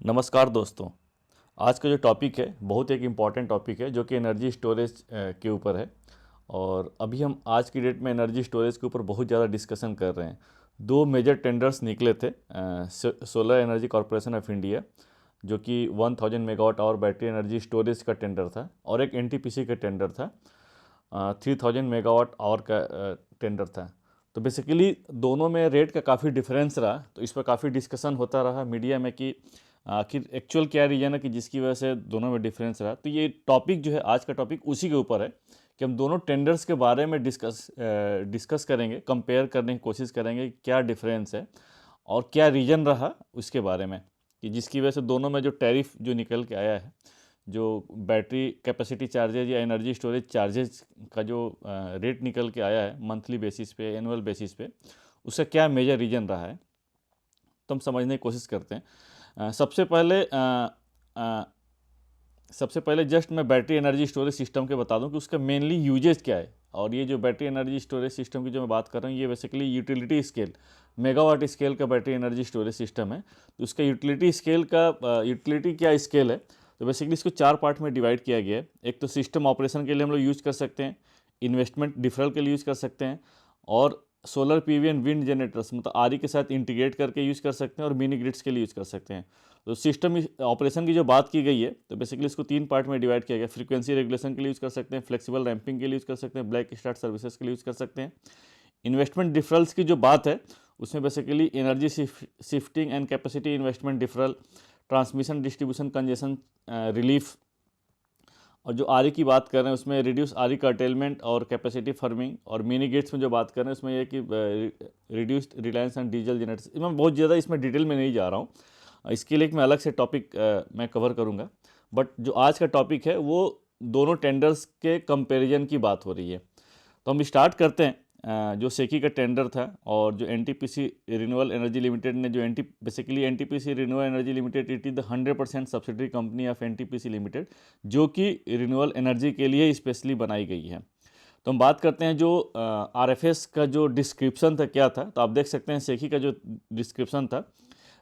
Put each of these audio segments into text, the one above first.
नमस्कार दोस्तों। आज का जो टॉपिक है बहुत एक इम्पॉर्टेंट टॉपिक है जो कि एनर्जी स्टोरेज के ऊपर है। और अभी हम आज की डेट में एनर्जी स्टोरेज के ऊपर बहुत ज़्यादा डिस्कशन कर रहे हैं। दो मेजर टेंडर्स निकले थे, solar energy corporation of India जो कि 1000 megawatt our battery energy storage का टेंडर था, और एक एनटीपीसी का टेंडर था, 3000 मेगावाट आवर का टेंडर था। तो बेसिकली दोनों में रेट का काफ़ी डिफरेंस रहा, तो इस पर काफ़ी डिस्कशन होता रहा मीडिया में कि आखिर एक्चुअल क्या रीज़न है कि जिसकी वजह से दोनों में डिफरेंस रहा। तो ये टॉपिक जो है, आज का टॉपिक उसी के ऊपर है कि हम दोनों टेंडर्स के बारे में डिस्कस करेंगे, कंपेयर करने की कोशिश करेंगे क्या डिफरेंस है और क्या रीज़न रहा उसके बारे में, कि जिसकी वजह से दोनों में जो टैरिफ जो निकल के आया है, जो बैटरी कैपेसिटी चार्जेज या एनर्जी स्टोरेज चार्जेज का जो रेट निकल के आया है मंथली बेसिस पे, एनुअल बेसिस पे, उसका क्या मेजर रीज़न रहा है, तो हम समझने की कोशिश करते हैं। सबसे पहले जस्ट मैं बैटरी एनर्जी स्टोरेज सिस्टम के बता दूं कि उसका मेनली यूजेज क्या है। और ये जो बैटरी एनर्जी स्टोरेज सिस्टम की जो मैं बात कर रहा हूँ, ये basically utility scale, megawatt scale का बैटरी एनर्जी स्टोरेज सिस्टम है। तो उसका यूटिलिटी स्केल का यूटिलिटी क्या स्केल है, तो बेसिकली इसको चार पार्ट में डिवाइड किया गया है। एक तो सिस्टम ऑपरेशन के लिए हम लोग यूज़ कर सकते हैं, इन्वेस्टमेंट डिफरल के लिए यूज़ कर सकते हैं, और solar PV and wind generators मतलब आरई के साथ इंटीग्रेट करके यूज़ कर सकते हैं, और मिनी ग्रिड्स के लिए यूज़ कर सकते हैं। तो सिस्टम ऑपरेशन की जो बात की गई है, तो बेसिकली इसको तीन पार्ट में डिवाइड किया गया। फ्रीक्वेंसी रेगुलेशन के लिए यूज़ कर सकते हैं, फ्लेक्सिबल रैंपिंग के लिए यूज़ कर सकते हैं, ब्लैक स्टार्ट सर्विसेज के लिए यूज़ कर सकते हैं। इन्वेस्टमेंट डिफरल्स की जो बात है, उसमें basically energy shifting and capacity investment deferral, transmission distribution congestion relief, और जो आरई की बात कर रहे हैं उसमें रिड्यूस आरई कर्टेलमेंट और कैपेसिटी फर्मिंग, और मिनी गेट्स में जो बात कर रहे हैं उसमें यह कि reduced Reliance and diesel generators. मैं बहुत ज़्यादा इसमें डिटेल में नहीं जा रहा हूँ, इसके लिए एक मैं अलग से टॉपिक मैं कवर करूँगा। बट जो आज का टॉपिक है वो दोनों टेंडर्स के कंपैरिजन की बात हो रही है। तो हम स्टार्ट करते हैं। जो सेकी का टेंडर था, और जो एनटीपीसी रिन्यूएबल एनर्जी लिमिटेड ने जो basically NTPC renewable energy limited it is the 100% subsidiary company of NTPC limited, जो कि रिन्यूएबल एनर्जी के लिए स्पेशली बनाई गई है। तो हम बात करते हैं जो आरएफएस का जो डिस्क्रिप्शन था क्या था। तो आप देख सकते हैं सेकी का जो डिस्क्रिप्शन था,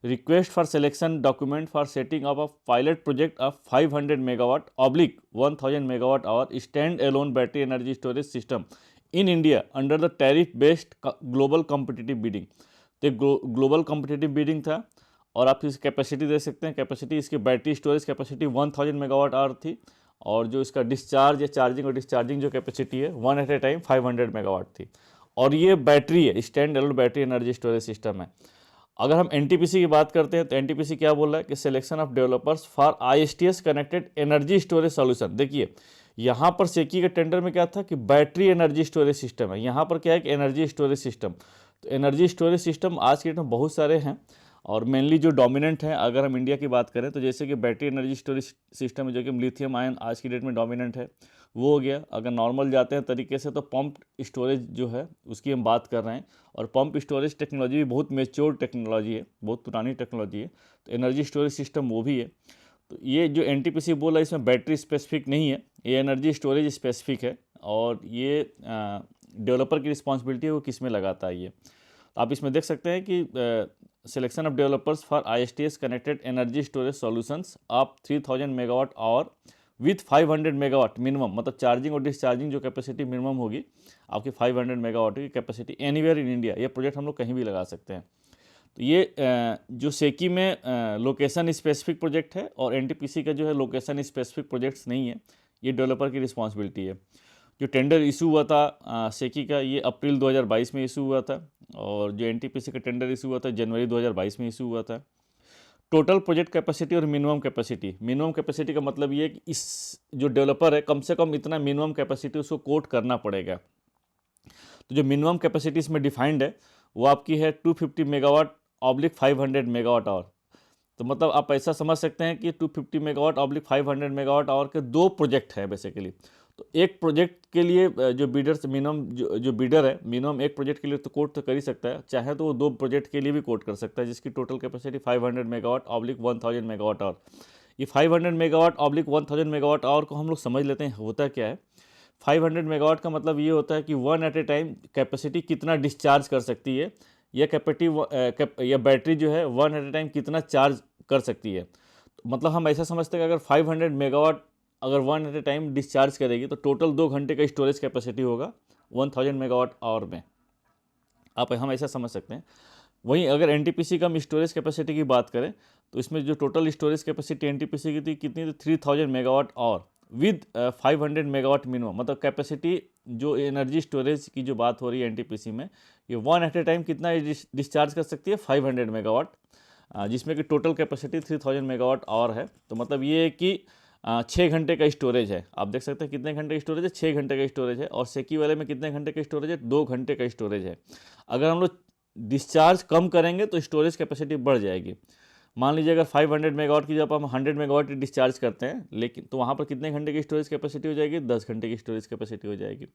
request for selection document for setting up of pilot project of 500 megawatt oblique 1000 megawatt hour stand alone battery energy storage system in India under the tariff based global competitive bidding. तो global competitive bidding था, और आप इसकी capacity देख सकते हैं। Capacity इसकी battery storage capacity 1000 megawatt hour थी, और जो इसका डिस्चार्ज या चार्जिंग और डिस्चार्जिंग जो कैपेसिटी है one at a time 500 megawatt थी। और ये बैटरी है, stand alone battery energy storage system है। अगर हम एनटीपीसी की बात करते हैं तो एनटीपीसी क्या बोल रहा है कि selection of developers for ISTS connected energy storage solution. देखिए यहाँ पर सेकी के टेंडर में क्या था कि बैटरी एनर्जी स्टोरेज सिस्टम है, यहाँ पर क्या है कि एनर्जी स्टोरेज सिस्टम। तो एनर्जी स्टोरेज सिस्टम आज के डेट में बहुत सारे हैं, और मेनली जो डोमिनेंट हैं अगर हम इंडिया की बात करें तो जैसे कि बैटरी एनर्जी स्टोरेज सिस्टम है जो कि लिथियम आयन आज की डेट में डोमिनेंट है, वो हो गया। अगर नॉर्मल जाते हैं तरीके से तो पंप स्टोरेज जो है उसकी हम बात कर रहे हैं, और पंप स्टोरेज टेक्नोलॉजी भी बहुत मेच्योर टेक्नोलॉजी है, बहुत पुरानी टेक्नोलॉजी है। तो एनर्जी स्टोरेज सिस्टम वो भी है। तो ये जो एनटीपीसी बोल रहा है इसमें बैटरी स्पेसिफिक नहीं है, ये एनर्जी स्टोरेज स्पेसिफिक है, और ये डेवलपर की रिस्पॉन्सिबिलिटी है वो किस में लगाता है ये। तो आप इसमें देख सकते हैं कि selection of developers for ISTS connected energy storage solutions आप 3000 megawatt hour with 500 megawatt minimum, मतलब चार्जिंग और डिस्चार्जिंग जो कैपेसिटी मिनिमम होगी आपकी 500 मेगावाट की कैपेसिटी एनीवेयर इन इंडिया। ये प्रोजेक्ट हम लोग कहीं भी लगा सकते हैं। तो ये जो सेकी में लोकेशन स्पेसिफिक प्रोजेक्ट है, और एनटीपीसी का जो है लोकेशन स्पेसिफिक प्रोजेक्ट्स नहीं है, ये डेवलपर की रिस्पॉन्सिबिलिटी है। जो टेंडर इशू हुआ था सेकी का, ये अप्रैल 2022 में इशू हुआ था, और जो एनटीपीसी का टेंडर इशू हुआ था जनवरी 2022 में इशू हुआ था। टोटल प्रोजेक्ट कैपेसिटी और मिनिमम कैपेसिटी का मतलब ये है कि इस जो डेवलपर है कम से कम इतना मिनिमम कैपेसिटी उसको कोट करना पड़ेगा। तो जो मिनिमम कैपेसिटी इसमें डिफाइंड है वो आपकी है 250 मेगावाट ऑब्लिक 500 मेगावाट आवर। तो मतलब आप ऐसा समझ सकते हैं कि 250 मेगावाट ऑब्लिक 500 मेगावाट आवर के दो प्रोजेक्ट हैं बेसिकली। तो एक प्रोजेक्ट के लिए जो बीडर मिनिमम जो बीडर है मिनिमम एक प्रोजेक्ट के लिए तो कोट तो कर ही सकता है, चाहे तो वो दो प्रोजेक्ट के लिए भी कोट कर सकता है, जिसकी total capacity 500 megawatt oblique 1000 megawatt hour. ये 500 मेगावाट ऑब्लिक 1000 मेगावाट आवर को हम लोग समझ लेते हैं होता क्या है। 500 मेगावाट का मतलब ये होता है कि one at a time capacity कितना डिस्चार्ज कर सकती है, या या बैटरी जो है वन एट ए टाइम कितना चार्ज कर सकती है। मतलब हम ऐसा समझते हैं कि अगर 500 मेगावाट अगर one at a time discharge करेगी तो टोटल 2 घंटे का स्टोरेज कैपेसिटी होगा 1000 मेगावाट आवर में। आप हम ऐसा समझ सकते हैं। वहीं अगर एनटीपीसी का हम स्टोरेज कैपेसिटी की बात करें तो इसमें जो टोटल स्टोरेज कैपेसिटी एनटीपीसी की थी कितनी थी 3000 megawatt hour with 500 megawatt minimum. मतलब कैपेसिटी जो एनर्जी स्टोरेज की जो बात हो रही है एनटीपीसी में, ये वन एट ए टाइम कितना डिस्चार्ज कर सकती है 500 मेगावाट, जिसमें कि टोटल कैपेसिटी 3000 मेगावाट आवर है। तो मतलब ये है कि 6 घंटे का स्टोरेज है। आप देख सकते हैं कितने घंटे का स्टोरेज है, 6 घंटे का स्टोरेज है। और सेकी वाले में कितने घंटे का स्टोरेज है, 2 घंटे का स्टोरेज है। अगर हम लोग डिस्चार्ज कम करेंगे तो स्टोरेज कैपेसिटी बढ़ जाएगी। मान लीजिए अगर 500 मेगावाट की जब हम 100 मेगावाट डिस्चार्ज करते हैं, लेकिन तो वहाँ पर कितने घंटे की स्टोरेज कैपेसिटी हो जाएगी, 10 घंटे की स्टोरेज कैपेसिटी हो जाएगी।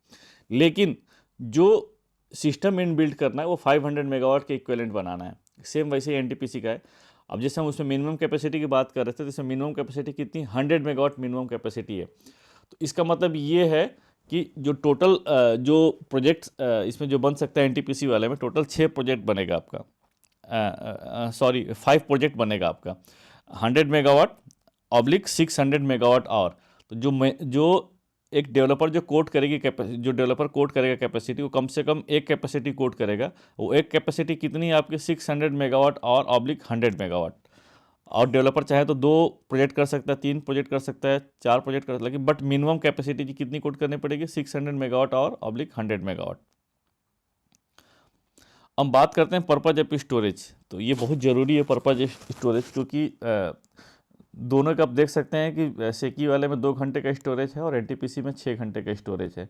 लेकिन जो सिस्टम इन बिल्ड करना है वो 500 मेगावाट के इक्विवेलेंट बनाना है। सेम वैसे ही एनटीपीसी का है। अब जैसे हम उसमें मिनिमम कैपेसिटी की बात कर रहे थे, जैसे मिनिमम कैपेसिटी कितनी 100 मेगावाट मिनिमम कैपेसिटी है। तो इसका मतलब ये है कि जो टोटल जो प्रोजेक्ट्स इसमें जो बन सकता है एनटीपीसी वाले में, टोटल 6 प्रोजेक्ट बनेगा आपका, 5 प्रोजेक्ट बनेगा आपका 100 मेगावाट ऑब्लिक 600 मेगावाट आवर। तो जो एक डेवलपर जो कोड करेगी जो डेवलपर कोड करेगा कैपेसिटी, वो कम से कम एक कैपेसिटी कोड करेगा। वो एक कैपेसिटी कितनी है आपकी 600 मेगावाट आवर ऑब्लिक 100 मेगावाट। और डेवलपर चाहे तो 2 प्रोजेक्ट कर सकता है, 3 प्रोजेक्ट कर सकता है, 4 प्रोजेक्ट कर सकता है, लेकिन बट मिनिमम कैपेसिटी की कितनी कोड करनी पड़ेगी 600 मेगावाट आवर ऑब्लिक 100 मेगावाट। हम बात करते हैं पर्पज ऑफ स्टोरेज। तो ये बहुत ज़रूरी है पर्पज स्टोरेज, क्योंकि दोनों का आप देख सकते हैं कि सेकी वाले में 2 घंटे का स्टोरेज है और एनटीपीसी में 6 घंटे का स्टोरेज है।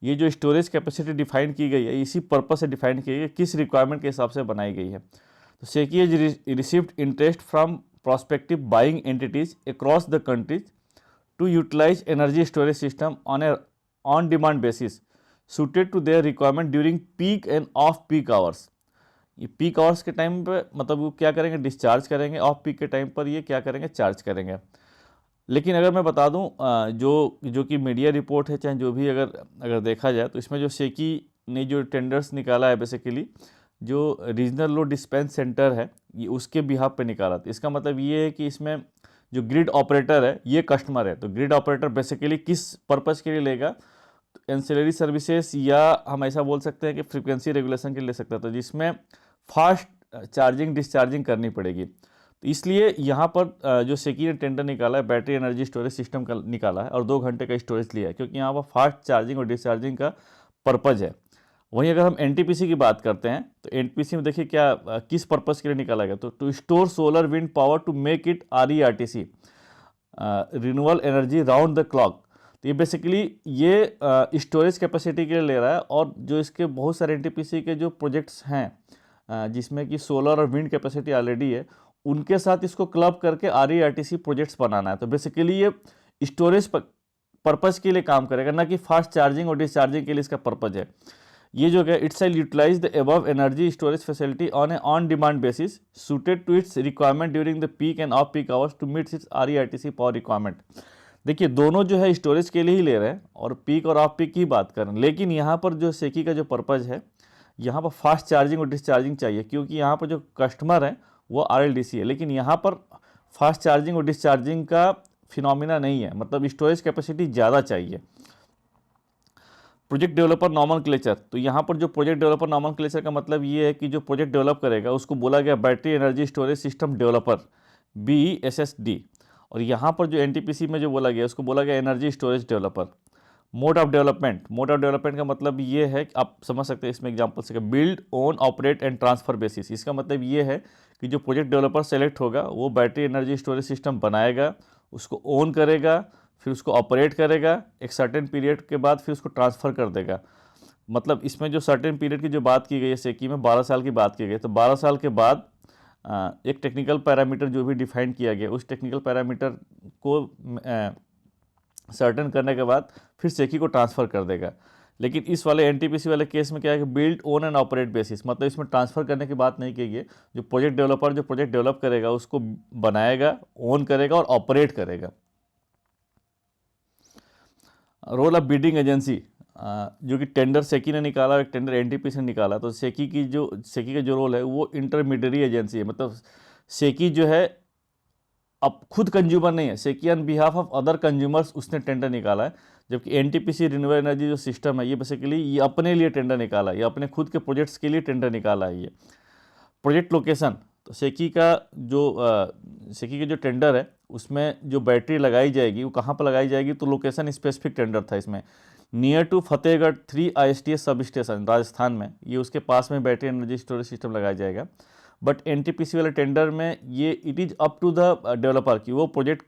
ये जो स्टोरेज कैपेसिटी डिफाइन की गई है इसी पर्पज से डिफाइन की गई है, किस रिक्वायरमेंट के हिसाब से बनाई गई है। तो SECI has received interest from prospective buying entities across the countries to utilize energy storage system on a on-demand basis suited to their requirement during peak and off-peak hours। ये पीक आवर्स के time पे मतलब वो क्या करेंगे, discharge करेंगे। Off peak के time पर ये क्या करेंगे, चार्ज करेंगे। लेकिन अगर मैं बता दूं जो कि मीडिया रिपोर्ट है, चाहे जो भी अगर देखा जाए, तो इसमें जो सेकी ने जो टेंडर्स निकाला है बेसिकली जो रीजनल लोड डिस्पेंस सेंटर है ये उसके बिहाफ पे निकाला था। इसका मतलब ये है कि इसमें जो ग्रिड ऑपरेटर है ये कस्टमर है। तो ग्रिड ऑपरेटर बेसिकली किस पर्पज़ के लिए लेगा, तो एंसिलरी सर्विसेज या हम ऐसा बोल सकते हैं कि फ्रीक्वेंसी रेगुलेशन के लिए ले सकता है, तो जिसमें फास्ट चार्जिंग डिस्चार्जिंग करनी पड़ेगी। तो इसलिए यहाँ पर जो सेकी ने टेंडर निकाला है बैटरी एनर्जी स्टोरेज सिस्टम का निकाला है और 2 घंटे का स्टोरेज लिया है, क्योंकि यहाँ पर फास्ट चार्जिंग और डिस्चार्जिंग का पर्पज़ है। वहीं अगर हम एनटीपीसी की बात करते हैं तो एनटीपीसी में देखिए क्या किस पर्पज़ के लिए निकाला गया, तो to store solar wind power to make it RERTC renewable energy round the clock. तो ये बेसिकली ये स्टोरेज कैपेसिटी के लिए ले रहा है। और जो इसके बहुत सारे एनटीपीसी के जो प्रोजेक्ट्स हैं जिसमें कि सोलर और विंड कैपेसिटी ऑलरेडी है, उनके साथ इसको क्लब करके RERTC प्रोजेक्ट्स बनाना है। तो बेसिकली ये स्टोरेज पर्पज़ के लिए काम करेगा, ना कि फास्ट चार्जिंग और डिस्चार्जिंग के लिए इसका पर्पज़ है। ये जो है it's will utilize the above energy storage facility on a on demand basis suited to its requirement during the peak and off peak hours to meet its RERTC power requirement. देखिए दोनों जो है storage के लिए ही ले रहे हैं और पीक और ऑफ पीक की बात कर रहे हैं, लेकिन यहाँ पर जो सेकी का जो पर्पज़ है यहाँ पर फास्ट चार्जिंग और डिस्चार्जिंग चाहिए, क्योंकि यहाँ पर जो कस्टमर है वो RLDC है, लेकिन यहाँ पर फास्ट चार्जिंग और डिस्चार्जिंग का फिनोमिना नहीं है, मतलब स्टोरेज कैपेसिटी ज़्यादा चाहिए। प्रोजेक्ट डेवलपर नॉमेनक्लेचर, तो यहाँ पर जो प्रोजेक्ट डेवलपर नॉमेनक्लेचर का मतलब ये है कि जो प्रोजेक्ट डेवलप करेगा उसको बोला गया battery energy storage system developer BESSD। और यहाँ पर जो एनटीपीसी में जो बोला गया उसको बोला गया energy storage developer. Mode of development का मतलब ये है कि आप समझ सकते हैं इसमें एग्जांपल से build own operate and transfer basis. इसका मतलब ये है कि जो प्रोजेक्ट डेवलपर सेलेक्ट होगा वो बैटरी एनर्जी स्टोरेज सिस्टम बनाएगा, उसको ओन करेगा, फिर उसको ऑपरेट करेगा, एक सर्टेन पीरियड के बाद फिर उसको ट्रांसफ़र कर देगा। मतलब इसमें जो सर्टेन पीरियड की जो बात की गई है सेकी में 12 साल की बात की गई, तो 12 साल के बाद एक टेक्निकल पैरामीटर जो भी डिफाइन किया गया उस टेक्निकल पैरामीटर को सर्टेन करने के बाद फिर सेकी को ट्रांसफ़र कर देगा। लेकिन इस वाले एनटीपीसी वाले केस में क्या है कि build own and operate basis, मतलब इसमें ट्रांसफ़र करने की बात नहीं की गई। जो प्रोजेक्ट डेवलपर जो प्रोजेक्ट डेवलप करेगा उसको बनाएगा, ओन करेगा और ऑपरेट करेगा। रोल ऑफ बिडिंग एजेंसी, जो कि टेंडर सेकी ने निकाला और एक टेंडर एनटीपीसी ने निकाला। तो सेकी का जो रोल है वो इंटरमीडियरी एजेंसी है, मतलब सेकी जो है अब खुद कंज्यूमर नहीं है, SECI on behalf of other consumers उसने टेंडर निकाला है, जबकि एनटीपीसी रिन्यूएबल एनर्जी जो सिस्टम है ये बेसिकली ये अपने लिए टेंडर निकाला है, ये अपने खुद के प्रोजेक्ट्स के लिए टेंडर निकाला है। ये प्रोजेक्ट लोकेशन, तो सेकी के जो टेंडर है उसमें जो बैटरी लगाई जाएगी वो कहाँ पर लगाई जाएगी, तो लोकेशन स्पेसिफिक टेंडर था इसमें, near to Fatehgarh 3 ISTS sub station Rajasthan में, ये उसके पास में बैटरी एनर्जी स्टोरेज सिस्टम लगाया जाएगा। बट एनटीपीसी वाले टेंडर में ये it is up to the developer कि वो प्रोजेक्ट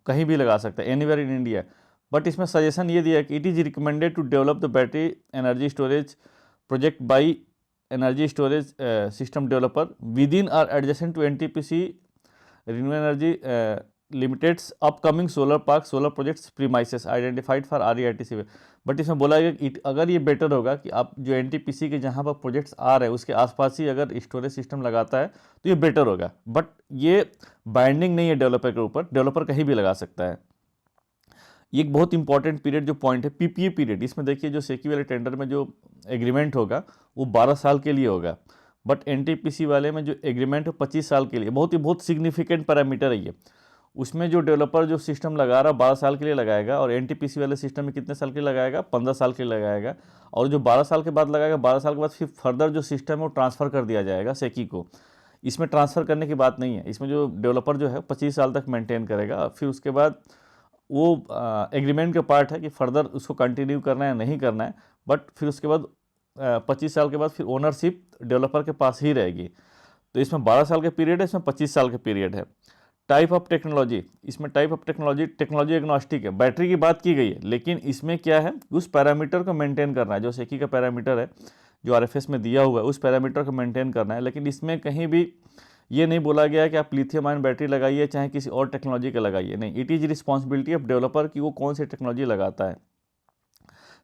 कहीं भी लगा सकता है, एनीवेयर इन इंडिया। बट इसमें सजेशन ये दिया कि it is recommended to develop the battery energy storage project by energy storage system developer within or adjacent to NTPC renewable energy limited's upcoming solar park solar projects premises identified for REITC। But इसमें बोला गया कि अगर ये better होगा कि आप जो एनटीपीसी के जहाँ पर प्रोजेक्ट्स आ रहे हैं उसके आसपास ही अगर स्टोरेज सिस्टम लगाता है तो ये बेटर होगा। बट ये बाइंडिंग नहीं है डेवलपर के ऊपर, डेवलपर कहीं भी लगा सकता है। ये एक बहुत इंपॉर्टेंट पीरियड जो पॉइंट है PPA पीरियड, इसमें देखिए जो सेकी वाले टेंडर में जो एग्रीमेंट होगा वो 12 साल के लिए होगा, बट एनटीपीसी वाले में जो एग्रीमेंट है 25 साल के लिए। बहुत सिग्निफिकेंट पैरामीटर है ये। उसमें जो डेवलपर जो सिस्टम लगा रहा है 12 साल के लिए लगाएगा, और एनटीपीसी वाले सिस्टम में कितने साल के लिए लगाएगा, 15 साल के लिए लगाएगा। और जो 12 साल के बाद लगाएगा, 12 साल के बाद फिर फर्दर जो सिस्टम है वो ट्रांसफ़र कर दिया जाएगा सेकी को। इसमें ट्रांसफ़र करने की बात नहीं है, इसमें जो डेवलपर जो है 25 साल तक मेंटेन करेगा, फिर उसके बाद वो एग्रीमेंट का पार्ट है कि फर्दर उसको कंटिन्यू करना है नहीं करना है। बट फिर उसके बाद 25 साल के बाद फिर ओनरशिप डेवलपर के पास ही रहेगी। तो इसमें 12 साल का पीरियड है, इसमें 25 साल का पीरियड है। टाइप ऑफ टेक्नोलॉजी, इसमें टाइप ऑफ टेक्नोलॉजी एग्नोस्टिक है। बैटरी की बात की गई है, लेकिन इसमें क्या है, उस पैरामीटर को मेंटेन करना है जो सेकी का पैरामीटर है जो RFS में दिया हुआ है, उस पैरामीटर को मेंटेन करना है। लेकिन इसमें कहीं भी ये नहीं बोला गया कि आप लिथियम आयन बैटरी लगाइए चाहे किसी और टेक्नोलॉजी का लगाइए, नहीं, it is responsibility of developer कि वो कौन सी टेक्नोलॉजी लगाता है।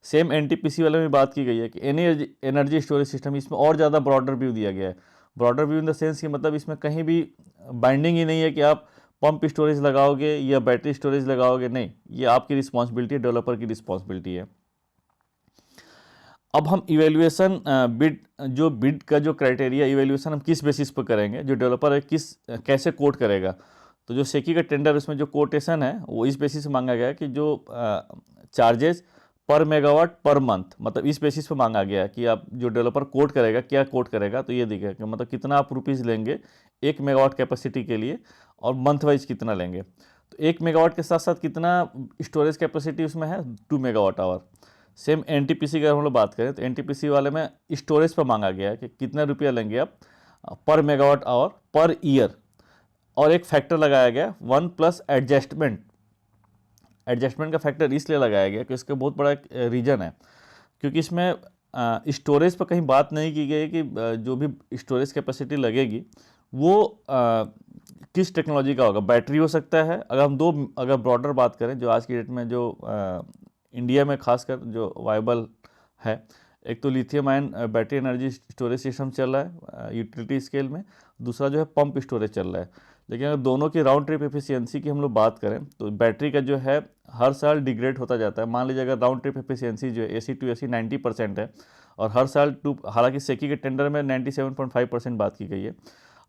सेम एनटीपीसी वाले में बात की गई है कि एनर्जी स्टोरेज सिस्टम, इसमें और ज़्यादा ब्रॉडर व्यू दिया गया है। Broader view in the sense कि मतलब इसमें कहीं भी बाइंडिंग ही नहीं है कि आप पंप स्टोरेज लगाओगे या बैटरी स्टोरेज लगाओगे, नहीं, ये आपकी रिस्पॉन्सिबिलिटी है, डेवलपर की रिस्पॉन्सिबिलिटी है। अब हम इवेल्युएशन बिड का जो क्राइटेरिया इवेल्युएशन हम किस बेसिस पर करेंगे, जो डेवलपर है कैसे कोट करेगा। तो जो सेकी का टेंडर उसमें जो कोटेशन है वो इस बेसिस पे मांगा गया है कि जो चार्जेस पर मेगावाट पर मंथ, मतलब इस बेसिस पे मांगा गया है कि आप जो डेवलपर कोट करेगा क्या कोट करेगा, तो ये दिखेगा कि मतलब कितना आप रुपीज़ लेंगे 1 मेगावाट कैपेसिटी के लिए और मंथ वाइज कितना लेंगे। तो 1 मेगावाट के साथ साथ कितना स्टोरेज कैपेसिटी उसमें है, 2 मेगावाट आवर। सेम एनटीपीसी की अगर हम लोग बात करें तो एनटीपीसी वाले में स्टोरेज पर मांगा गया है कि कितना रुपया लेंगे आप पर मेगावाट आवर पर ईयर, और एक फैक्टर लगाया गया 1 प्लस एडजस्टमेंट का फैक्टर इसलिए लगाया गया कि इसका बहुत बड़ा रीज़न है, क्योंकि इसमें स्टोरेज पर कहीं बात नहीं की गई कि जो भी स्टोरेज कैपेसिटी लगेगी वो किस टेक्नोलॉजी का होगा। बैटरी हो सकता है, अगर ब्रॉडर बात करें जो आज की डेट में जो इंडिया में खासकर जो वायबल है, एक तो lithium ion battery energy storage system चल रहा है यूटिलिटी स्केल में, दूसरा जो है पंप स्टोरेज चल रहा है। लेकिन अगर दोनों की राउंड ट्रिप एफिशिएंसी की हम लोग बात करें तो बैटरी का जो है हर साल डिग्रेड होता जाता है। मान लीजिए अगर राउंड ट्रिप एफिशिएंसी जो है AC to AC 90% है, और हर साल हालांकि सेकी के टेंडर में 97.5% बात की गई है,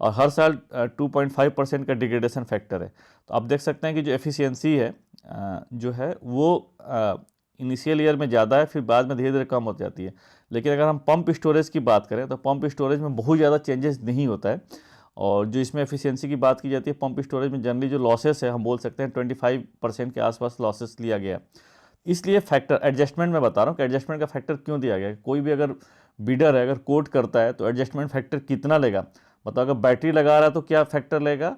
और हर साल 2.5% का डिग्रेडेशन फैक्टर है। तो आप देख सकते हैं कि जो एफिशिएंसी है जो है वो इनिशियल ईयर में ज़्यादा है, फिर बाद में धीरे धीरे कम हो जाती है। लेकिन अगर हम पंप स्टोरेज की बात करें तो पंप स्टोरेज में बहुत ज़्यादा चेंजेस नहीं होता है, और जो इसमें एफिशिएंसी की बात की जाती है पंप स्टोरेज में जनरली जो लॉसेस है हम बोल सकते हैं 25% के आसपास लॉसेस लिया गया। इसलिए फैक्टर एडजस्टमेंट में बता रहा हूँ कि एडजस्टमेंट का फैक्टर क्यों दिया गया है। कोई भी अगर बिडर है अगर कोट करता है तो एडजस्टमेंट फैक्टर कितना लेगा, मतलब अगर बैटरी लगा रहा है तो क्या फैक्टर लेगा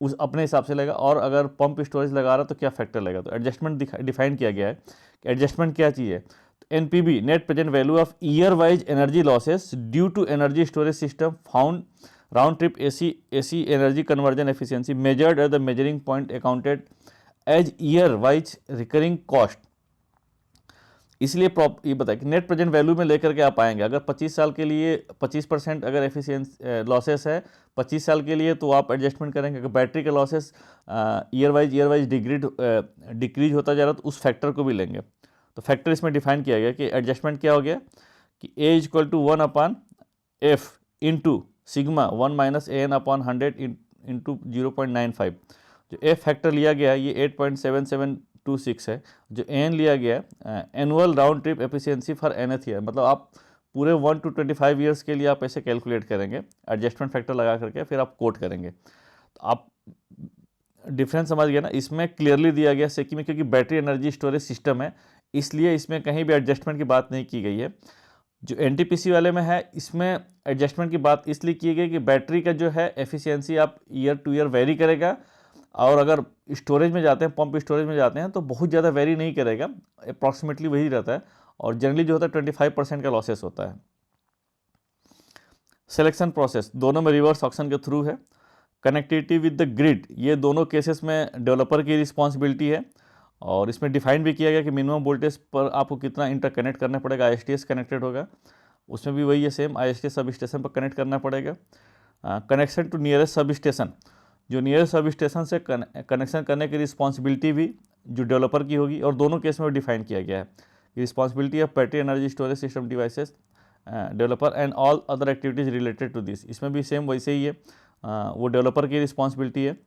उस अपने हिसाब से लेगा, और अगर पंप स्टोरेज लगा रहा है तो क्या फैक्टर लेगा। तो एडजस्टमेंट डिफाइन किया गया है कि एडजस्टमेंट क्या चीज़ है। NPV net present value of year wise energy losses due to energy storage system found round trip AC energy conversion efficiency measured at the measuring point accounted as year wise recurring cost. इसलिए ये बताए कि net present value में लेकर के आप आएंगे। अगर 25 साल के लिए 25% अगर एफिशिएंसी लॉसेस है 25 साल के लिए, तो आप एडजस्टमेंट करेंगे। अगर बैटरी का लॉसेस ईयर वाइज डिक्रीज होता जा रहा है तो उस फैक्टर को भी लेंगे। तो फैक्टर इसमें डिफाइन किया गया कि एडजस्टमेंट क्या हो गया कि A = 1/F into sigma 1 - AN/100 into 0.95, जो एफ फैक्टर लिया गया है ये 8.7726 है। जो एन लिया गया है annual round trip efficiency for nth year, मतलब आप पूरे 1 to 25 ईयर्स के लिए आप ऐसे कैलकुलेट करेंगे, एडजस्टमेंट फैक्टर लगा करके फिर आप कोट करेंगे। तो आप डिफरेंस समझ गए ना, इसमें क्लियरली दिया गया सेकी में, क्योंकि बैटरी एनर्जी स्टोरेज सिस्टम है इसलिए इसमें कहीं भी एडजस्टमेंट की बात नहीं की गई है। जो एनटीपीसी वाले में है इसमें एडजस्टमेंट की बात इसलिए की गई कि बैटरी का जो है एफिशिएंसी आप ईयर टू ईयर वेरी करेगा, और अगर स्टोरेज में जाते हैं, पंप स्टोरेज में जाते हैं तो बहुत ज़्यादा वेरी नहीं करेगा, अप्रॉक्सीमेटली वही रहता है, और जनरली जो होता है 25% का लॉसेस होता है। सिलेक्शन प्रोसेस दोनों में रिवर्स ऑक्शन के थ्रू है। कनेक्टिविटी विद द ग्रिड, ये दोनों केसेस में डेवलपर की रिस्पॉन्सिबिलिटी है, और इसमें डिफाइन भी किया गया कि मिनिमम वोल्टेज पर आपको कितना इंटरकनेक्ट करना पड़ेगा। ISTS कनेक्टेड होगा, उसमें भी वही है सेम, ISTS सब स्टेशन पर कनेक्ट करना पड़ेगा। Connection to nearest sub station, जो नियरेस्ट सब स्टेशन से कनेक्शन करने की रिस्पॉन्सिबिलिटी भी जो डेवलपर की होगी, और दोनों केस में डिफाइन किया गया है। Responsibility of battery energy storage system devices developer and all other activities related to this, इसमें भी सेम वैसे ही है, वो डेवलपर की रिस्पॉन्सिबिलिटी है।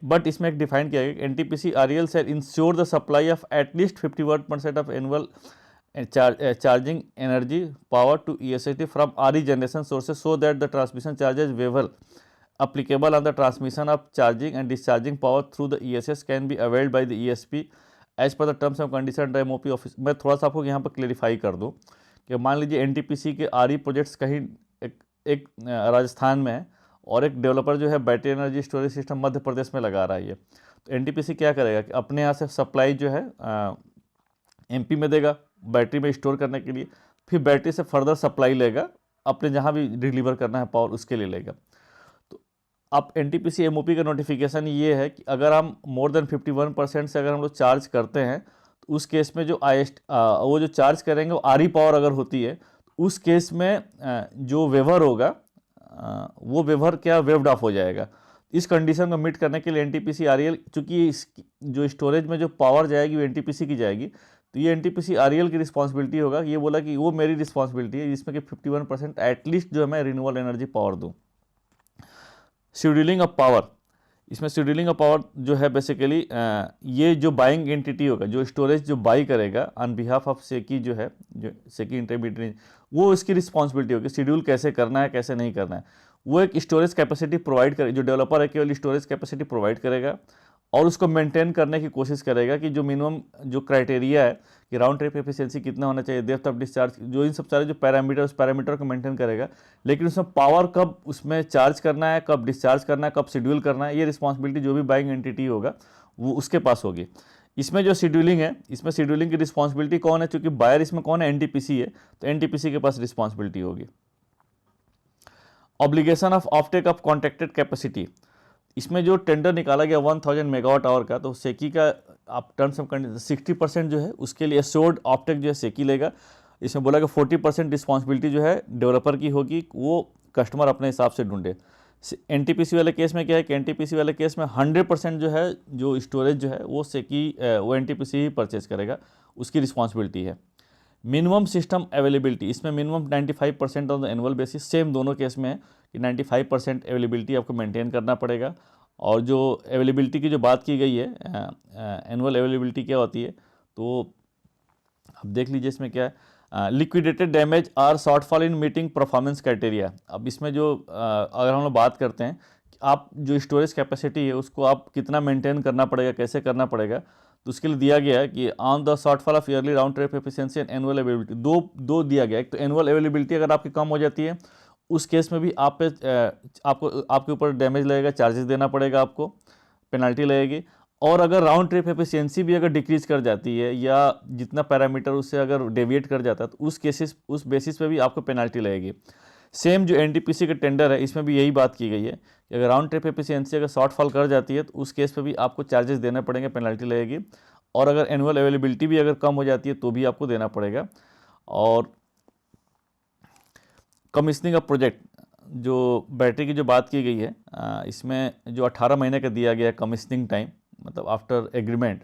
बट इसमें एक डिफाइन किया गया एनटीपीसी REL से ensure the supply of at least 51% of annual charging energy power to ESST from RE generation sources so that the transmission charges waiver applicable on the transmission of charging and discharging power through the ESS can be availed by the ESP as per the terms and condition under MOP office. मैं थोड़ा सा आपको यहाँ पर clarify कर दूँ कि मान लीजिए NTPC के RE प्रोजेक्ट्स कहीं एक राजस्थान में है, और एक डेवलपर जो है battery energy storage system Madhya Pradesh में लगा रहा है ये, तो NTPC क्या करेगा कि अपने यहाँ से सप्लाई जो है MP में देगा बैटरी में स्टोर करने के लिए, फिर बैटरी से फर्दर सप्लाई लेगा, अपने जहाँ भी डिलीवर करना है पावर उसके लिए लेगा। तो अब NTPC MOP का नोटिफिकेशन ये है कि अगर हम मोर देन 51% से अगर हम लोग चार्ज करते हैं, तो उस केस में जो वो जो चार्ज करेंगे वो RE पावर अगर होती है, तो उस केस में जो वेवर होगा वो वेवर क्या वेव्ड ऑफ हो जाएगा। इस कंडीशन को मीट करने के लिए NTPC REL, चूँकि जो स्टोरेज में जो पावर जाएगी वो NTPC की जाएगी, तो ये NTPC REL की रिस्पॉन्सिबिलिटी होगा। ये बोला कि वो मेरी रिस्पॉन्सिबिलिटी है जिसमें कि 51% एटलीस्ट जो है मैं रिन्यूएबल एनर्जी पावर दूँ। शेड्यूलिंग ऑफ पावर, इसमें शेड्यूलिंग ऑफ पावर जो है बेसिकली ये जो बाइंग एंटिटी होगा, जो स्टोरेज जो बाई करेगा ऑन बिहाफ ऑफ सेकी, जो है जो सेकी इंटरमीडिएट, वो इसकी रिस्पॉन्सिबिलिटी होगी शेड्यूल कैसे करना है कैसे नहीं करना है। वो एक स्टोरेज कैपेसिटी प्रोवाइड करे, जो डेवलपर है केवल स्टोरेज कैपेसिटी प्रोवाइड करेगा और उसको मेंटेन करने की कोशिश करेगा कि जो मिनिमम जो क्राइटेरिया है कि राउंड ट्रिप एफिशिएंसी कितना होना चाहिए, डेप्थ ऑफ डिस्चार्ज, जो इन सब सारे जो पैरामीटर उस पैरामीटर को मेंटेन करेगा। लेकिन उसमें पावर कब उसमें चार्ज करना है, कब डिस्चार्ज करना है, कब शेड्यूल करना है, ये रिस्पॉन्सिबिलिटी जो भी बाइंग एंटिटी होगा वो उसके पास होगी। इसमें जो शेड्यूलिंग है, इसमें शेड्यूलिंग की रिस्पॉन्सिबिलिटी कौन है, क्योंकि बायर इसमें कौन है, NTPC है, तो NTPC के पास रिस्पॉन्सिबिलिटी होगी। Obligation of offtake of contracted capacity, इसमें जो टेंडर निकाला गया 1000 मेगावाट आवर का, तो सेकी का आप टर्म्स ऑफ कंडीशन 60% जो है उसके लिए एश्योर्ड ऑफटेक जो है सेकी लेगा। इसमें बोला कि 40% रिस्पॉन्सिबिलिटी जो है डेवलपर की होगी, वो कस्टमर अपने हिसाब से ढूंढे। NTPC वाले केस में क्या है कि NTPC वाले केस में 100% जो है जो स्टोरेज जो है वो सेकी वो NTPC ही परचेज करेगा, उसकी रिस्पॉन्सिबिलिटी है। मिनिमम सिस्टम अवेलेबिलिटी, इसमें minimum 95% on the annual basis, same दोनों केस में है कि 95% अवेलेबिलिटी आपको मेंटेन करना पड़ेगा। और जो अवेलेबिलिटी की जो बात की गई है, एनुअल अवेलेबिलिटी क्या होती है, तो अब देख लीजिए इसमें क्या है, liquidated damage or shortfall in meeting performance criteria. अब इसमें जो अगर हम लोग बात करते हैं कि आप जो स्टोरेज कैपेसिटी है उसको आप कितना मेंटेन करना पड़ेगा, कैसे करना पड़ेगा, तो उसके लिए दिया गया है कि on the shortfall of yearly round trip efficiency and annual availability, दो दिया गया है। एक तो एनुअल अवेलेबिलिटी अगर आपकी कम हो जाती है उस केस में भी आप पे आपके ऊपर डैमेज लगेगा, चार्जेस देना पड़ेगा, आपको पेनल्टी लगेगी। और अगर राउंड ट्रिप एफिशिएंसी भी अगर डिक्रीज कर जाती है या जितना पैरामीटर उससे अगर डेविएट कर जाता है तो उस बेसिस पे भी आपको पेनल्टी लगेगी। सेम जो NTPC का टेंडर है इसमें भी यही बात की गई है कि अगर राउंड ट्रिप एफिशिएंसी अगर शॉर्टफॉल कर जाती है तो उस केस पे भी आपको चार्जेस देने पड़ेंगे, पेनल्टी लगेगी। और अगर एनुअल अवेलेबिलिटी भी अगर कम हो जाती है तो भी आपको देना पड़ेगा। और कमीशनिंग ऑफ प्रोजेक्ट, जो बैटरी की जो बात की गई है, इसमें जो 18 महीने का दिया गया है कमीशनिंग टाइम, मतलब आफ्टर एग्रीमेंट,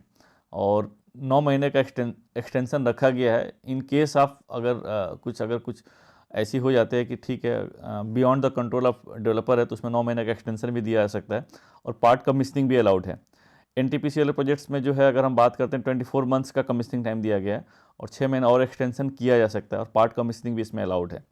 और 9 महीने का एक्सटेंशन रखा गया है इन केस ऑफ अगर कुछ ऐसी हो जाते हैं कि ठीक है beyond the control of developer है तो उसमें 9 महीने का एक्सटेंशन भी दिया जा सकता है और पार्ट कमीशनिंग भी अलाउड है। एनटीपीसी वाले प्रोजेक्ट्स में जो है अगर हम बात करते हैं 24 मंथ्स का कमीशनिंग टाइम दिया गया है और 6 महीना और एक्सटेंशन किया जा सकता है और पार्ट कमीशनिंग भी इसमें अलाउड है।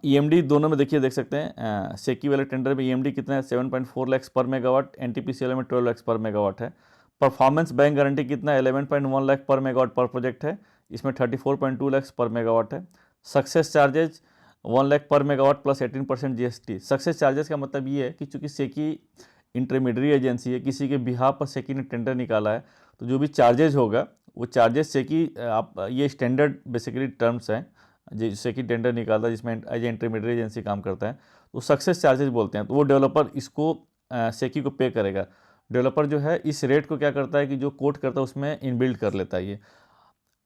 ईएमडी दोनों में देखिए देख सकते हैं सेकी वाले टेंडर में ईएमडी कितना है 7.4 लाख पर मेगावाट, एनटीपीसी वाले में 12 लाख पर मेगावाट है। परफॉर्मेंस बैंक गारंटी कितना है 11.1 लाख पर मेगावाट पर प्रोजेक्ट है, इसमें 34.2 लाख पर मेगावाट है। सक्सेस चार्जेज 1 लाख पर megawatt plus 18% GST. Success charges का मतलब ये है कि चूंकि सेकी इंटरमीडिएट एजेंसी है, किसी के बिहाफ पर सेकी ने टेंडर निकाला है तो जो भी चार्जेज होगा वो चार्जेस सेकी आप ये स्टैंडर्ड बेसिकली टर्म्स हैं जिससे कि टेंडर निकालता है जिसमें एज इंटरमीडिएट एजेंसी काम करता है तो सक्सेस चार्जेस बोलते हैं। तो वो डेवलपर इसको सेकी को पे करेगा। डेवलपर जो है इस रेट को क्या करता है कि जो कोट करता है उसमें इनबिल्ड कर लेता है ये।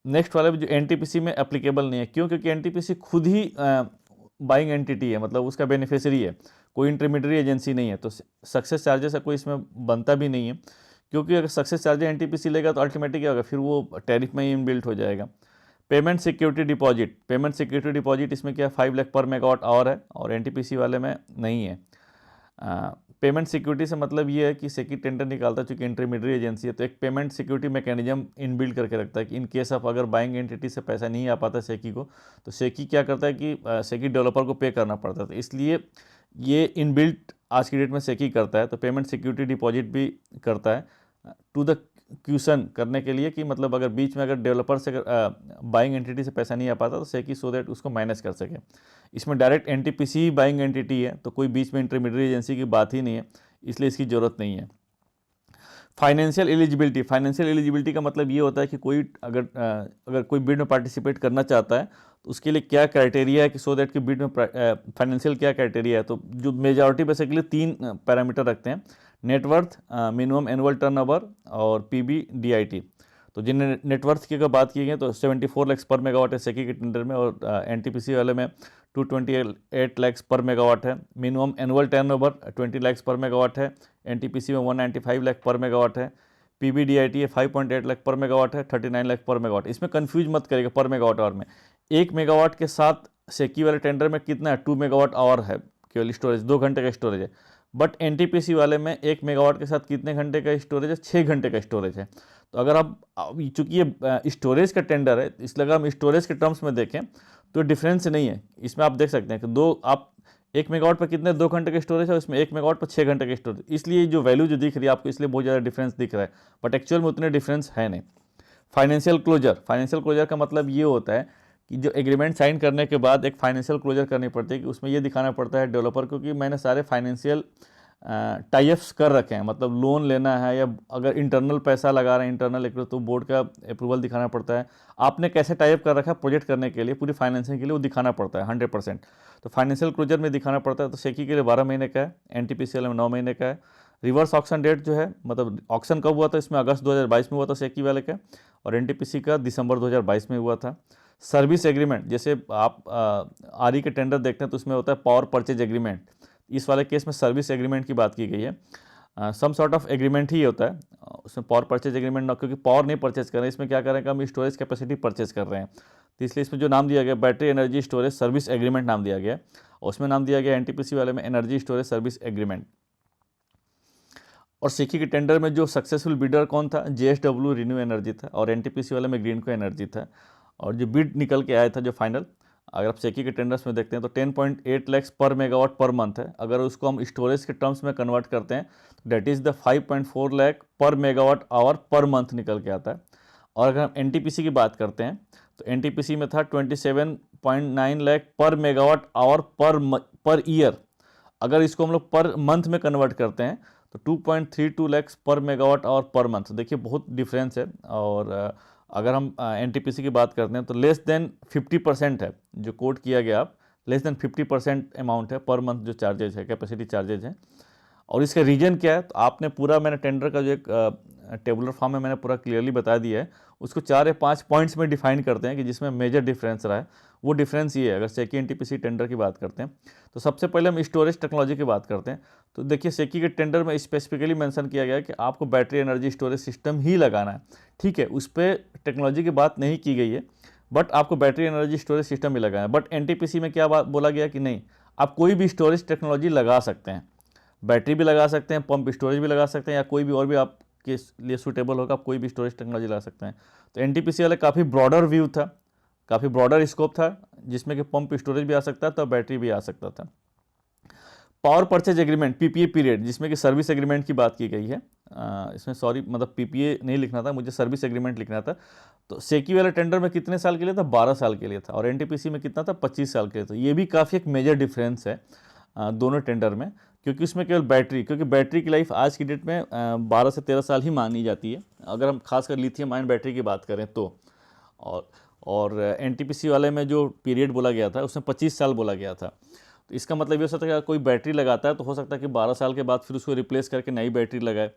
नेक्स्ट वाला जो एनटीपीसी में एप्लीकेबल नहीं है, क्यों? क्योंकि एनटीपीसी खुद ही बाइंग एंटिटी है, मतलब उसका बेनिफिशियरी है, कोई इंटरमीडिएट एजेंसी नहीं है, तो सक्सेस चार्जेस का कोई इसमें बनता भी नहीं है। क्योंकि अगर सक्सेस चार्जेस एनटीपीसी लेगा तो अल्टीमेटली क्या होगा, फिर वो टैरिफ में ही इनबिल्ट हो जाएगा। Payment security deposit, payment security deposit इसमें क्या 5 लाख पर मेगावाट आवर है और एनटीपीसी वाले में नहीं है। पेमेंट सिक्योरिटी से मतलब ये है कि सेकी टेंडर निकालता है चूँकि इंटरमीडिएट एजेंसी है तो एक पेमेंट सिक्योरिटी मैकेनिज्म इनबिल्ड करके रखता है कि इन केस ऑफ अगर बाइंग एंटिटी से पैसा नहीं आ पाता सेकी को तो सेकी क्या करता है कि सेकी डेवलपर को पे करना पड़ता है, तो इसलिए ये इनबिल्ट आज की डेट में सेकी करता है। तो पेमेंट सिक्योरिटी डिपॉजिट भी करता है टू द क्यूशन करने के लिए कि मतलब अगर बीच में अगर डेवलपर से बाइंग एंटिटी से पैसा नहीं आ पाता तो सेकी सो दैट उसको मैनेज कर सके। इसमें डायरेक्ट एनटीपीसी बाइंग एंटिटी है तो कोई बीच में इंटरमीडिएट एजेंसी की बात ही नहीं है, इसलिए इसकी ज़रूरत नहीं है। फाइनेंशियल एलिजिबिलिटी, फाइनेंशियल एलिजिबिलिटी का मतलब ये होता है कि कोई अगर कोई बिड में पार्टिसिपेट करना चाहता है तो उसके लिए क्या क्राइटेरिया है कि सो दैट कि बिड में फाइनेंशियल क्या क्राइटेरिया है। तो जो मेजॉरिटी बेसिकली 3 पैरामीटर रखते हैं, नेटवर्थ, मिनिमम एनुअल टर्नओवर और पीबीडीआईटी। तो जिन नेटवर्थ की अगर बात की गई तो 74 लाख पर मेगावाट है सेकी के टेंडर में और एनटीपीसी वाले में 228 लाख पर मेगावाट है। मिनिमम एनुअल टर्नओवर 20 लाख पर मेगावाट है, एनटीपीसी में 195 लाख पर मेगावाट है। पीबीडीआईटी है 5.8 लाख पर मेगावाट है, 39 लाख पर मेगावाट। इसमें कंफ्यूज मत करिएगा पर मेगावाट आवर में। 1 मेगावाट के साथ सेकी वाले टेंडर में कितना है 2 मेगावाट आवर है केवल स्टोरेज, 2 घंटे का स्टोरेज है। बट एनटीपीसी वाले में 1 मेगावाट के साथ कितने घंटे का स्टोरेज है, 6 घंटे का स्टोरेज है। तो अगर आप चूंकि ये स्टोरेज का टेंडर है इसलिए अगर हम स्टोरेज के टर्म्स में देखें तो डिफरेंस नहीं है। इसमें आप देख सकते हैं कि आप 1 मेगावाट पर कितने 2 घंटे का स्टोरेज है, उसमें 1 मेगावाट पर 6 घंटे का स्टोरेज, इसलिए जो वैल्यू जो दिख रही है आपको इसलिए बहुत ज़्यादा डिफरेंस दिख रहा है, बट एक्चुअल में उतने डिफरेंस है नहीं। फाइनेंशियल क्लोजर, फाइनेंशियल क्लोजर का मतलब ये होता है कि जो एग्रीमेंट साइन करने के बाद एक फाइनेंशियल क्लोजर करनी पड़ती है कि उसमें ये दिखाना पड़ता है डेवलपर को कि मैंने सारे फाइनेंशियल टाइप्स कर रखे हैं, मतलब लोन लेना है या अगर इंटरनल पैसा लगा रहे हैं इंटरनल तो बोर्ड का अप्रूवल दिखाना पड़ता है। आपने कैसे टाइप कर रखा है प्रोजेक्ट करने के लिए, पूरी फाइनेंसिंग के लिए वो दिखाना पड़ता है 100%। तो फाइनेंशियल क्लोजर में दिखाना पड़ता है। तो सेकी के लिए 12 महीने का है, एनटीपीसीएल में 9 महीने का है। रिवर्स ऑक्शन डेट जो है मतलब ऑक्शन कब हुआ था, इसमें अगस्त 2022 में हुआ था सेकी वाले का और एनटीपीसी का दिसंबर 2022 में हुआ था। सर्विस एग्रीमेंट, जैसे आप आरई के टेंडर देखते हैं तो उसमें होता है पावर परचेज एग्रीमेंट, इस वाले केस में सर्विस एग्रीमेंट की बात की गई है। सम सॉर्ट ऑफ एग्रीमेंट ही होता है उसमें, पावर परचेज एग्रीमेंट ना, क्योंकि पावर नहीं परचेज कर रहे हैं, इसमें क्या कर रहे हैं कि हम स्टोरेज कैपेसिटी परचेज कर रहे हैं। तो इसलिए इसमें जो नाम दिया गया battery energy storage service agreement नाम दिया गया और उसमें नाम दिया गया एनटीपीसी वाले में एनर्जी स्टोरेज सर्विस एग्रीमेंट। और सेकी के टेंडर में जो सक्सेसफुल बिडर कौन था, जेएसडब्ल्यू रिन्यू एनर्जी था और एनटीपीसी वाले में ग्रीनको एनर्जी था। और जो बिड निकल के आया था जो फाइनल, अगर आप सेकी के टेंडर्स में देखते हैं तो 10.8 लाख पर मेगावाट पर मंथ है। अगर उसको हम स्टोरेज के टर्म्स में कन्वर्ट करते हैं डेट इज़ द 5.4 लाख पर मेगावाट आवर पर मंथ निकल के आता है। और अगर हम एनटीपीसी की बात करते हैं तो एनटीपीसी में था 27.9 लाख पर मेगावाट आवर पर ईयर। अगर इसको हम लोग पर मंथ में कन्वर्ट करते हैं तो 2.32 लाख पर मेगावाट आवर पर मंथ। देखिए बहुत डिफरेंस है। और अगर हम एनटीपीसी की बात करते हैं तो लेस देन 50% है जो कोट किया गया, आप लेस देन 50% अमाउंट है पर मंथ जो चार्जेज है, कैपेसिटी चार्जेज है। और इसका रीजन क्या है, तो आपने पूरा मैंने टेंडर का जो एक टेबुलर फॉर्म में मैंने पूरा क्लियरली बता दिया है, उसको 4 या 5 पॉइंट्स में डिफाइन करते हैं कि जिसमें मेजर डिफरेंस रहा है। वो डिफरेंस ये है, अगर सेकी एनटीपीसी टेंडर की बात करते हैं तो सबसे पहले हम स्टोरेज टेक्नोलॉजी की बात करते हैं। तो देखिए सेकी के टेंडर में स्पेसिफिकली मेंशन किया गया है कि आपको बैटरी एनर्जी स्टोरेज सिस्टम ही लगाना है, ठीक है, उस पर टेक्नोलॉजी की बात नहीं की गई है। बट आपको बैटरी एनर्जी स्टोरेज सिस्टम भी लगाना है। बट एनटीपीसी में क्या बात बोला गया कि नहीं, आप कोई भी स्टोरेज टेक्नोलॉजी लगा सकते हैं, बैटरी भी लगा सकते हैं, पंप स्टोरेज भी लगा सकते हैं, या कोई भी और भी आपके लिए सूटेबल होगा, आप कोई भी स्टोरेज टेक्नोलॉजी लगा सकते हैं। तो एनटीपीसी वाले काफ़ी ब्रॉडर व्यू था, काफ़ी ब्रॉडर स्कोप था, जिसमें कि पंप स्टोरेज भी आ सकता था, बैटरी भी आ सकता था। Power purchase agreement PPA period, जिसमें कि सर्विस एग्रीमेंट की बात की गई है, इसमें सॉरी मतलब पीपीए नहीं लिखना था, मुझे सर्विस एग्रीमेंट लिखना था। तो सेकी वाले टेंडर में कितने साल के लिए था, 12 साल के लिए था, और एनटीपीसी में कितना था, 25 साल के लिए था। ये भी काफ़ी एक मेजर डिफरेंस है दोनों टेंडर में, क्योंकि उसमें केवल बैटरी, क्योंकि बैटरी की लाइफ आज की डेट में 12 से 13 साल ही मानी जाती है, अगर हम खासकर लिथियम आयन बैटरी की बात करें तो। और एनटीपीसी वाले में जो पीरियड बोला गया था उसमें 25 साल बोला गया था। तो इसका मतलब ये हो सकता है कि कोई बैटरी लगाता है तो हो सकता है कि 12 साल के बाद फिर उसको रिप्लेस करके नई बैटरी लगाए।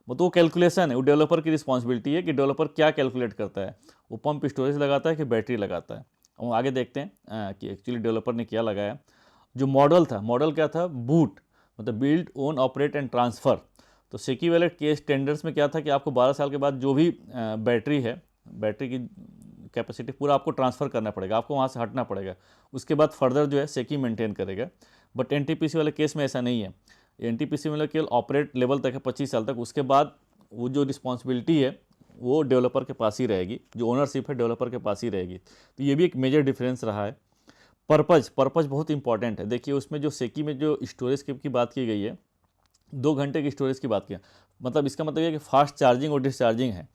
तो वो कैलकुलेशन है, वो डेवलपर की रिस्पॉन्सिबिलिटी है कि डेवलपर क्या कैलकुलेट करता है, वो पंप स्टोरेज लगाता है कि बैटरी लगाता है। हम आगे देखते हैं कि एक्चुअली डेवलपर ने क्या लगाया। जो मॉडल था, मॉडल क्या था, बूट, मतलब build own operate and transfer. तो सेकी वाले केस टेंडर्स में क्या था कि आपको 12 साल के बाद जो भी बैटरी है, बैटरी की कैपेसिटी पूरा आपको ट्रांसफ़र करना पड़ेगा, आपको वहाँ से हटना पड़ेगा, उसके बाद फर्दर जो है सेकी मेंटेन करेगा। बट एनटीपीसी वाले केस में ऐसा नहीं है, एनटीपीसी में केवल ऑपरेट लेवल तक है 25 साल तक, उसके बाद वो जो रिस्पॉन्सिबिलिटी है वो डेवलपर के पास ही रहेगी, जो ओनरशिप है डेवलपर के पास ही रहेगी। तो ये भी एक मेजर डिफरेंस रहा है। पर्पज़ बहुत इंपॉर्टेंट है। देखिए उसमें जो सेकी में जो स्टोरेज की बात की गई है, 2 घंटे की स्टोरेज की बात किया, मतलब इसका मतलब ये कि फास्ट चार्जिंग और डिस्चार्जिंग है।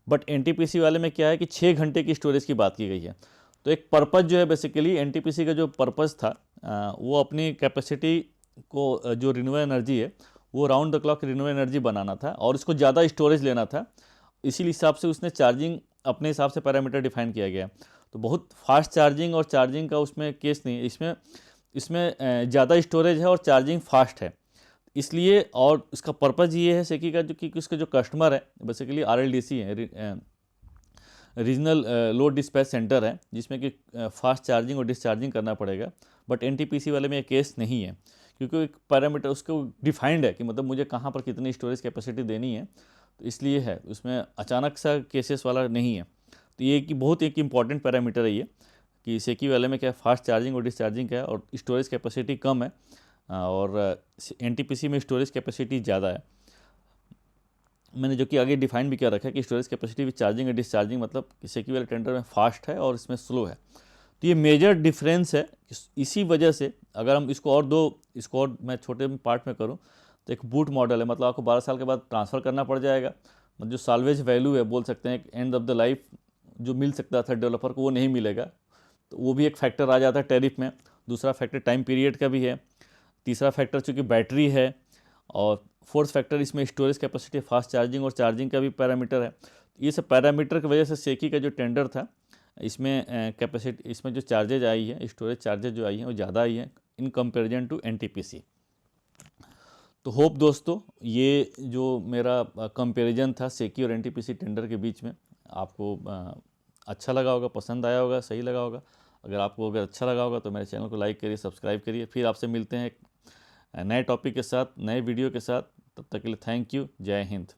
बट एनटीपीसी वाले में क्या है कि 6 घंटे की स्टोरेज की बात की गई है। तो एक पर्पज़ जो है बेसिकली एनटीपीसी का जो पर्पज़ था वो अपनी कैपेसिटी को जो रिन्यूएबल एनर्जी है वो round the clock renewable energy बनाना था और इसको ज़्यादा स्टोरेज लेना था। इसी हिसाब से उसने चार्जिंग अपने हिसाब से पैरामीटर डिफाइन किया गया। तो बहुत फास्ट चार्जिंग और चार्जिंग का उसमें केस नहीं है, इसमें ज़्यादा स्टोरेज है और चार्जिंग फास्ट है इसलिए। और इसका पर्पज़ ये है सेकी का जो कि उसके जो कस्टमर है बेसिकली आरएलडीसी है, रीजनल लोड डिस्पैच सेंटर है, जिसमें कि फास्ट चार्जिंग और डिस्चार्जिंग करना पड़ेगा। बट एनटीपीसी वाले में ये केस नहीं है, क्योंकि एक पैरामीटर उसको डिफाइंड है कि मतलब मुझे कहाँ पर कितनी स्टोरेज कैपेसिटी देनी है, तो इसलिए है, उसमें अचानक सा केसेस वाला नहीं है। तो ये कि बहुत एक इंपॉर्टेंट पैरामीटर है ये कि सेकी वाले में क्या फास्ट चार्जिंग और डिस्चार्जिंग का है और स्टोरेज कैपेसिटी कम है, और एनटीपीसी में स्टोरेज कैपेसिटी ज़्यादा है। मैंने जो कि आगे डिफाइन भी किया रखा है कि स्टोरेज कैपेसिटी विद चार्जिंग और डिस्चार्जिंग, मतलब सेकी वाले टेंडर में फास्ट है और इसमें स्लो है। तो ये मेजर डिफरेंस है। इसी वजह से अगर हम इसको और मैं छोटे पार्ट में करूँ तो एक बूट मॉडल है, मतलब आपको 12 साल के बाद ट्रांसफ़र करना पड़ जाएगा। मतलब जो साल्वेज वैल्यू है बोल सकते हैं, एंड ऑफ द लाइफ जो मिल सकता था डेवलपर को वो नहीं मिलेगा, तो वो भी एक फैक्टर आ जाता है टैरिफ में। दूसरा फैक्टर टाइम पीरियड का भी है। तीसरा फैक्टर चूँकि बैटरी है, और फोर्थ फैक्टर इसमें स्टोरेज कैपेसिटी, फास्ट चार्जिंग और चार्जिंग का भी पैरामीटर है। ये सब पैरामीटर की वजह से सेकी का जो टेंडर था इसमें कैपेसिटी, इसमें जो चार्जेज आई है, स्टोरेज चार्जेज जो आई हैं वो ज़्यादा आई हैं इन कंपैरिजन टू एनटीपीसी। तो होप दोस्तों ये जो मेरा कंपैरिजन था सेकी और एनटीपीसी टेंडर के बीच में आपको अच्छा लगा होगा, पसंद आया होगा, सही लगा होगा। अगर अच्छा लगा होगा तो मेरे चैनल को लाइक करिए, सब्सक्राइब करिए। फिर आपसे मिलते हैं एक नए टॉपिक के साथ, नए वीडियो के साथ। तब तक के लिए थैंक यू। जय हिंद।